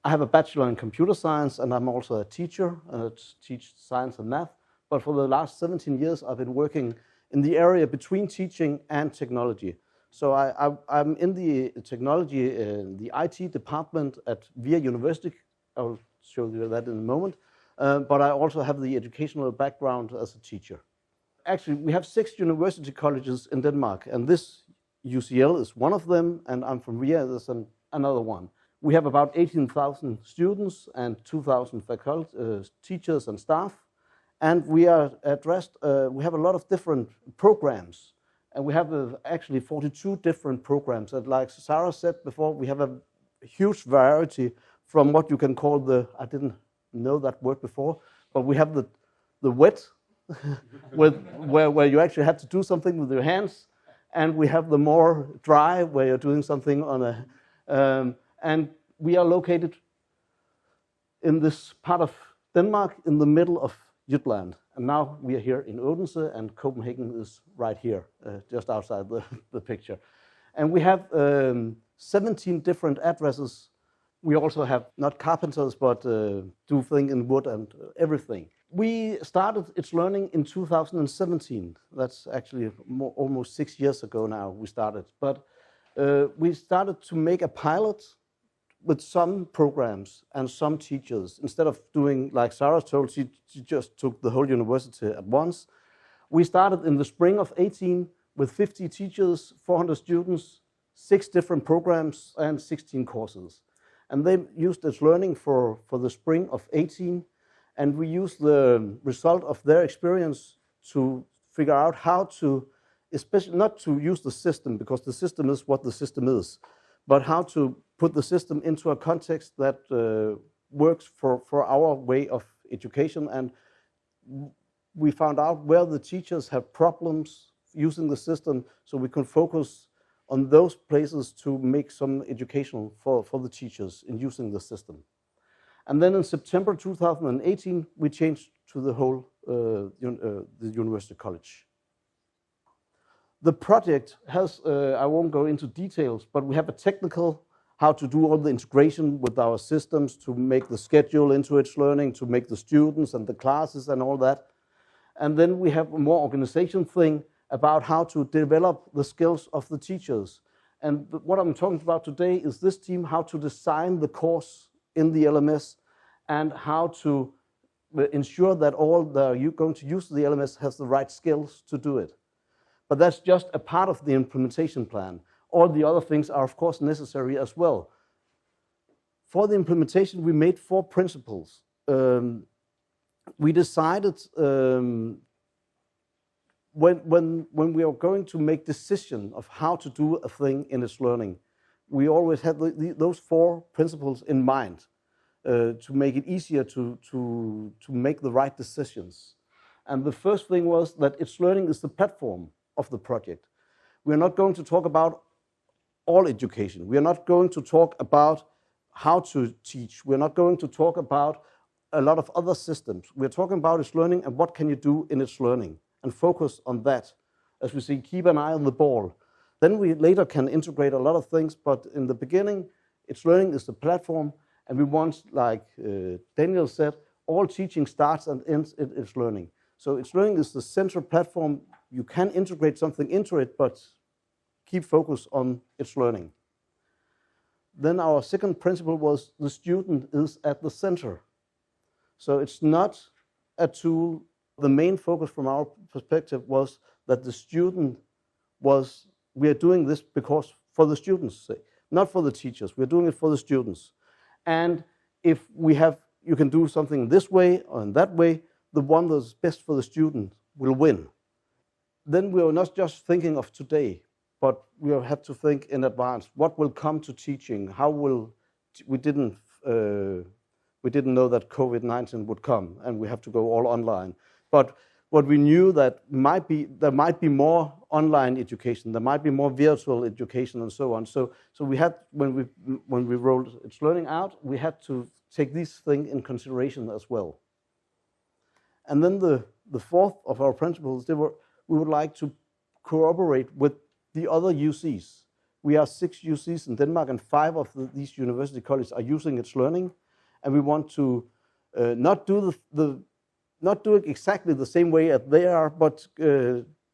I have a bachelor in computer science, and I'm also a teacher, and I teach science and math. But for the last 17 years, I've been working in the area between teaching and technology. So I'm in the technology, the IT department at VIA University. I'll show you that in a moment. But I also have the educational background as a teacher. Actually, we have 6 university colleges in Denmark, and this UCL is one of them, and I'm from VIA, there's another one. We have about 18,000 students and 2,000 faculty, teachers and staff, and we are addressed. We have a lot of different programs, and we have actually 42 different programs. And like Sarah said before, we have a huge variety from what you can call I didn't know that word before, but we have the wet, where you actually have to do something with your hands, and we have the more dry, where you're doing something on a, and we are located in this part of Denmark, in the middle of Jutland. And now we are here in Odense, and Copenhagen is right here, just outside the picture. And we have 17 different addresses. We also have not carpenters, but do things in wood and everything. We started itslearning in 2017. That's actually almost 6 years ago now we started. But we started to make a pilot with some programs and some teachers. Instead of doing, like Sarah told, she just took the whole university at once. We started in the spring of 18 with 50 teachers, 400 students, 6 different programs, and 16 courses. And they used itslearning for the spring of 18, and we used the result of their experience to figure out how to, especially not to use the system, because the system is what the system is, but how to put the system into a context that works for our way of education. And we found out where the teachers have problems using the system, so we can focus on those places to make some education for the teachers in using the system. And then in September 2018, we changed to the whole the university college. The project has, I won't go into details, but we have a technical, how to do all the integration with our systems, to make the schedule into itslearning, to make the students and the classes and all that. And then we have a more organization thing about how to develop the skills of the teachers. And what I'm talking about today is this team, how to design the course in the LMS and how to ensure that all you're going to use the LMS has the right skills to do it. But that's just a part of the implementation plan. All the other things are, of course, necessary as well. For the implementation, we made 4 principles. We decided when we are going to make decision of how to do a thing in itslearning, we always had those 4 principles in mind to make it easier to make the right decisions. And the first thing was that itslearning is the platform of the project. We are not going to talk about all education. We are not going to talk about how to teach. We're not going to talk about a lot of other systems. We're talking about itslearning and what can you do in itslearning, and focus on that. As we see, keep an eye on the ball. Then we later can integrate a lot of things, but in the beginning, itslearning is the platform, and we want, like Daniel said, all teaching starts and ends in itslearning. So itslearning is the central platform. You can integrate something into it, but keep focus on itslearning. Then our second principle was the student is at the center. So it's not a tool. The main focus from our perspective was that the student was, we are doing this because for the students' sake, not for the teachers. We're doing it for the students. And if you can do something this way or in that way, the one that's best for the student will win. Then we are not just thinking of today, but we have to think in advance. What will come to teaching? How will we didn't know that COVID-19 would come, and we have to go all online. But what we knew that there might be more online education, there might be more virtual education, and so on. So we had, when we rolled itslearning out, we had to take these things in consideration as well. And then the fourth of our principles, we would like to cooperate with the other UCs. We are 6 UCs in Denmark, and 5 of these university colleges are using itslearning, and we want to not do not do it exactly the same way as they are, but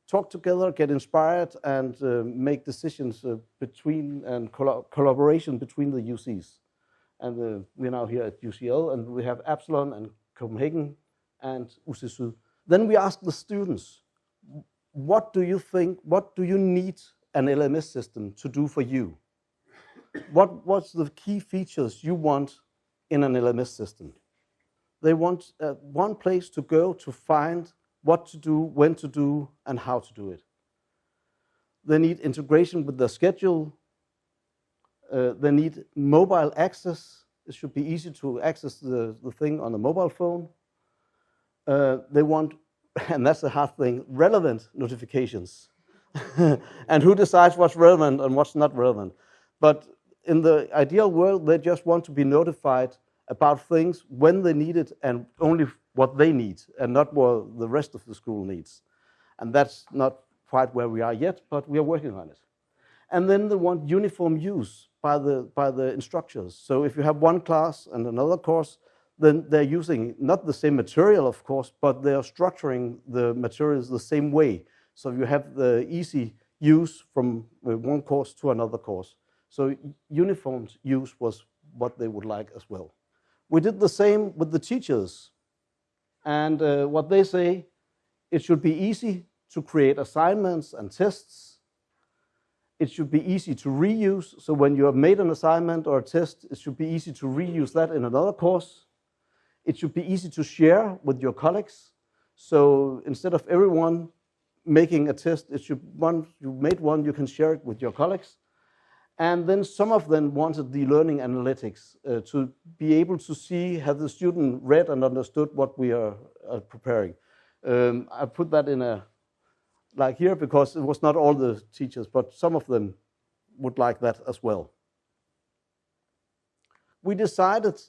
talk together, get inspired, and make decisions between and collaboration between the UCs. And we're now here at UCL, and we have Absalon and Copenhagen and UC Syd. Then we ask the students, what do you think, what do you need an LMS system to do for you? What's the key features you want in an LMS system? They want one place to go to find what to do, when to do, and how to do it. They need integration with their schedule. They need mobile access. It should be easy to access the thing on a mobile phone. They want, and that's the hard thing, relevant notifications. And who decides what's relevant and what's not relevant? But in the ideal world, they just want to be notified about things when they need it and only what they need and not what the rest of the school needs. And that's not quite where we are yet, but we are working on it. And then they want uniform use by the instructors. So if you have one class and another course, then they're using not the same material, of course, but they are structuring the materials the same way. So you have the easy use from one course to another course. So uniform use was what they would like as well. We did the same with the teachers. And what they say, it should be easy to create assignments and tests. It should be easy to reuse. So when you have made an assignment or a test, it should be easy to reuse that in another course. It should be easy to share with your colleagues. So instead of everyone making a test, it should, once you made one, you can share it with your colleagues. And then some of them wanted the learning analytics to be able to see, have the student read and understood what we are preparing. I put that in a, like here, because it was not all the teachers, but some of them would like that as well. We decided,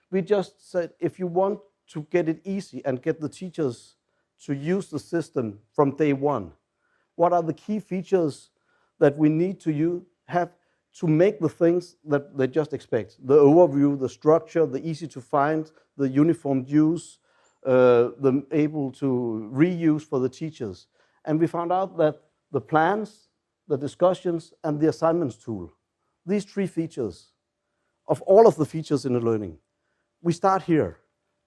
we just said, if you want to get it easy and get the teachers to use the system from day one, what are the key features that we need to have to make the things that they just expect? The overview, the structure, the easy to find, the uniform use, the able to reuse for the teachers. And we found out that the plans, the discussions, and the assignments tool, these 3 features, of all of the features in the learning, we start here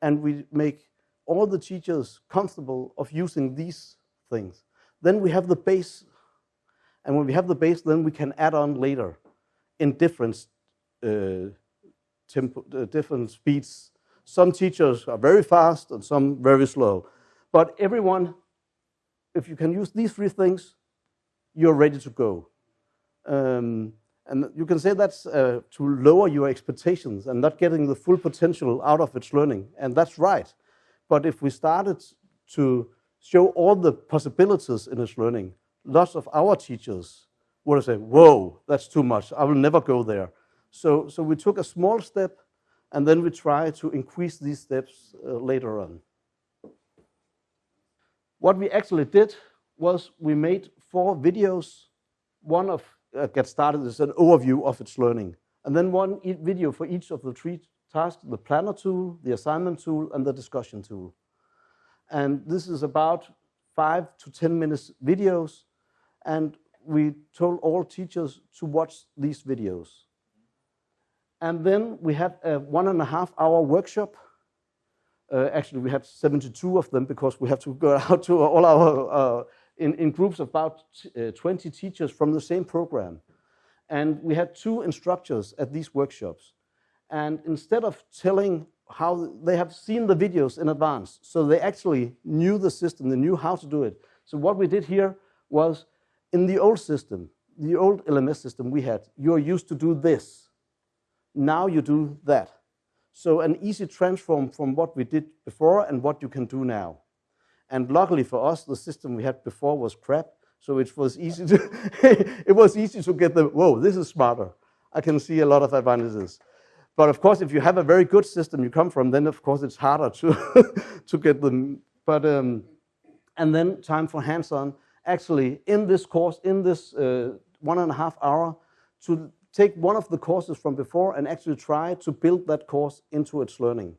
and we make all the teachers comfortable of using these things. Then we have the base. And when we have the base, then we can add on later in different different speeds. Some teachers are very fast and some very slow. But everyone, if you can use these 3 things, you're ready to go. And you can say that's to lower your expectations and not getting the full potential out of itslearning. And that's right. But if we started to show all the possibilities in itslearning, lots of our teachers would say, whoa, that's too much. I will never go there. So we took a small step, and then we try to increase these steps later on. What we actually did was we made 4 videos. One of Get Started is an overview of itslearning. And then one video for each of the 3 tasks, the planner tool, the assignment tool, and the discussion tool. And this is about 5 to 10 minutes videos. And we told all teachers to watch these videos. And then we had a 1.5-hour workshop. Actually, we had 72 of them because we have to go out to all our, in groups of about 20 teachers from the same program. And we had 2 instructors at these workshops. And instead of telling how they have seen the videos in advance, so they actually knew the system, they knew how to do it. So what we did here was, in the old system, the old LMS system we had, you're used to do this. Now you do that. So an easy transform from what we did before and what you can do now. And luckily for us, the system we had before was crap, so it was easy to it was easy to get the, whoa, this is smarter. I can see a lot of advantages. But of course, if you have a very good system you come from, then of course it's harder to get them. But and then time for hands-on. Actually, in this course, in this 1.5 hours to take one of the courses from before and actually try to build that course into itslearning.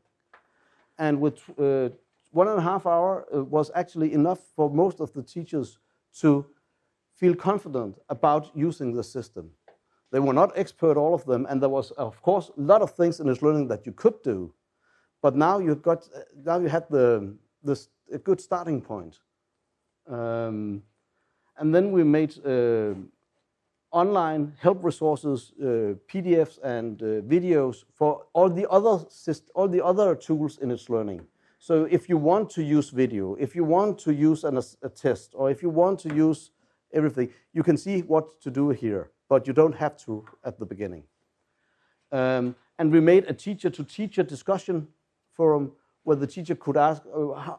And with 1.5 hours was actually enough for most of the teachers to feel confident about using the system. They were not expert, all of them, and there was, of course, a lot of things in itslearning that you could do. But now you had a good starting point. And then we made online help resources, PDFs and videos for all the other tools in itslearning. So if you want to use video, if you want to use a test, or if you want to use everything, you can see what to do here, but you don't have to at the beginning. And we made a teacher-to-teacher discussion forum where the teacher could ask,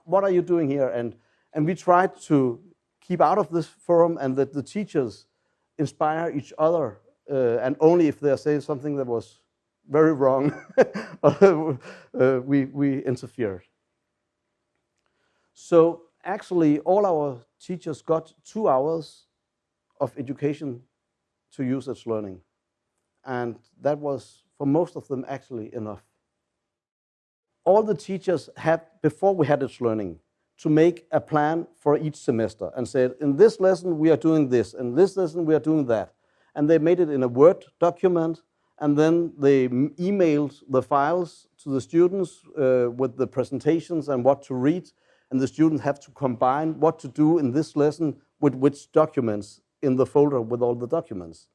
what are you doing here? And we tried to keep out of this forum and that the teachers inspire each other, and only if they're saying something that was very wrong, we interfered. So actually, all our teachers got 2 hours of education to use itslearning. And that was, for most of them, actually enough. All the teachers had, before we had itslearning, to make a plan for each semester and said, in this lesson we are doing this, in this lesson we are doing that. And they made it in a Word document, and then they emailed the files to the students with the presentations and what to read, and the students have to combine what to do in this lesson with which documents in the folder with all the documents.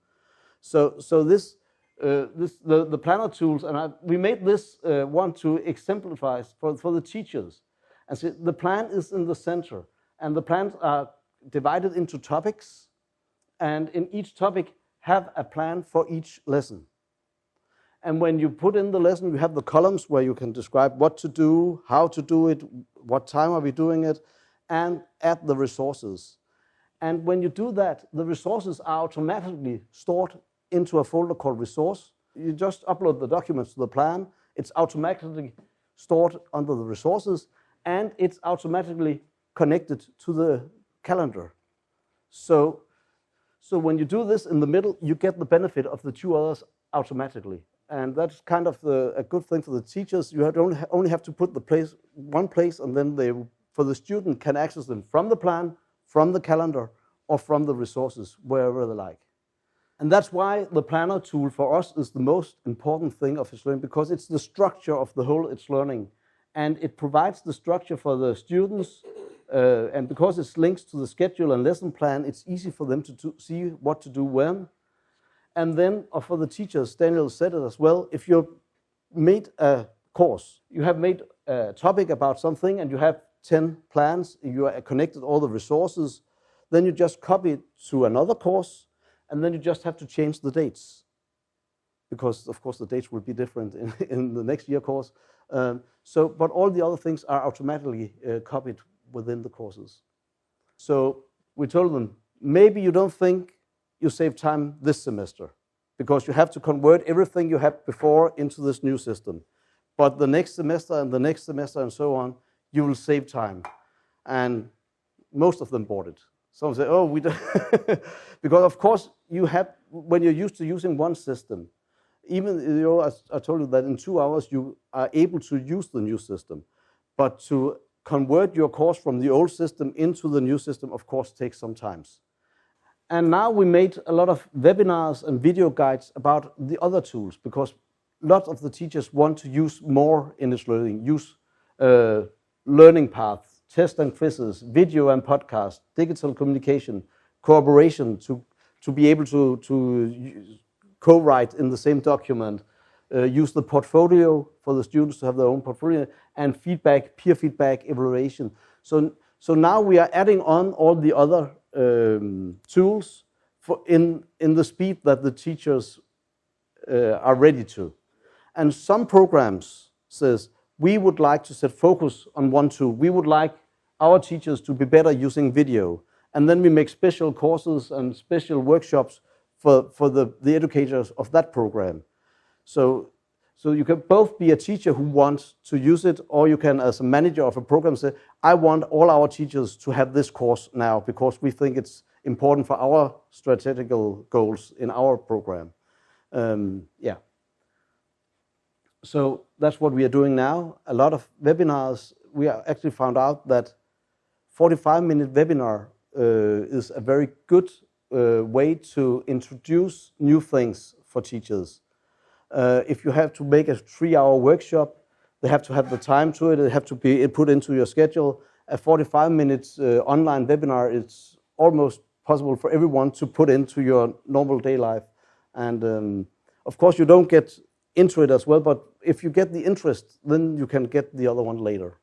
So the planner tools, and we made this one to exemplify for the teachers. And so the plan is in the center, and the plans are divided into topics, and in each topic have a plan for each lesson. And when you put in the lesson, you have the columns where you can describe what to do, how to do it, what time are we doing it, and add the resources. And when you do that, the resources are automatically stored into a folder called resource. You just upload the documents to the plan. It's automatically stored under the resources, and it's automatically connected to the calendar. So when you do this in the middle, you get the benefit of the 2 others automatically. And that's kind of a good thing for the teachers. You only have to put one place, and then for the student, can access them from the plan, from the calendar, or from the resources, wherever they like. And that's why the planner tool for us is the most important thing of itslearning, because it's the structure of the whole itslearning. And it provides the structure for the students, and because it's linked to the schedule and lesson plan, it's easy for them to see what to do when. And then for the teachers, Daniel said it as well, if you made a course, you have made a topic about something and you have 10 plans, you are connected all the resources, then you just copy it to another course, and then you just have to change the dates. Because, of course, the dates will be different in the next year course. But all the other things are automatically copied within the courses. So we told them, maybe you don't think you save time this semester because you have to convert everything you had before into this new system. But the next semester and the next semester and so on, you will save time. And most of them bought it. Some say, oh, we don't. Because, of course, when you're used to using one system, even, I told you that in 2 hours you are able to use the new system. But to convert your course from the old system into the new system, of course, takes some time. And now we made a lot of webinars and video guides about the other tools, because lots of the teachers want to use more in itslearning, use learning paths, tests and quizzes, video and podcast, digital communication, cooperation to be able to co-write in the same document, use the portfolio for the students to have their own portfolio, and feedback, peer feedback, evaluation. So now we are adding on all the other tools in the speed that the teachers are ready to. And some programs says, we would like to set focus on one tool. We would like our teachers to be better using video. And then we make special courses and special workshops for the educators of that program. So you can both be a teacher who wants to use it, or you can, as a manager of a program, say, I want all our teachers to have this course now because we think important for our strategical goals in our program. Yeah. So that's what we are doing now. A lot of webinars. We actually found out that 45-minute webinar is a very good way to introduce new things for teachers. If you have to make a 3-hour workshop, they have to have the time to it. They have to be put into your schedule. A 45-minute online webinar is almost possible for everyone to put into your normal day life. And of course, you don't get into it as well, but if you get the interest, then you can get the other one later.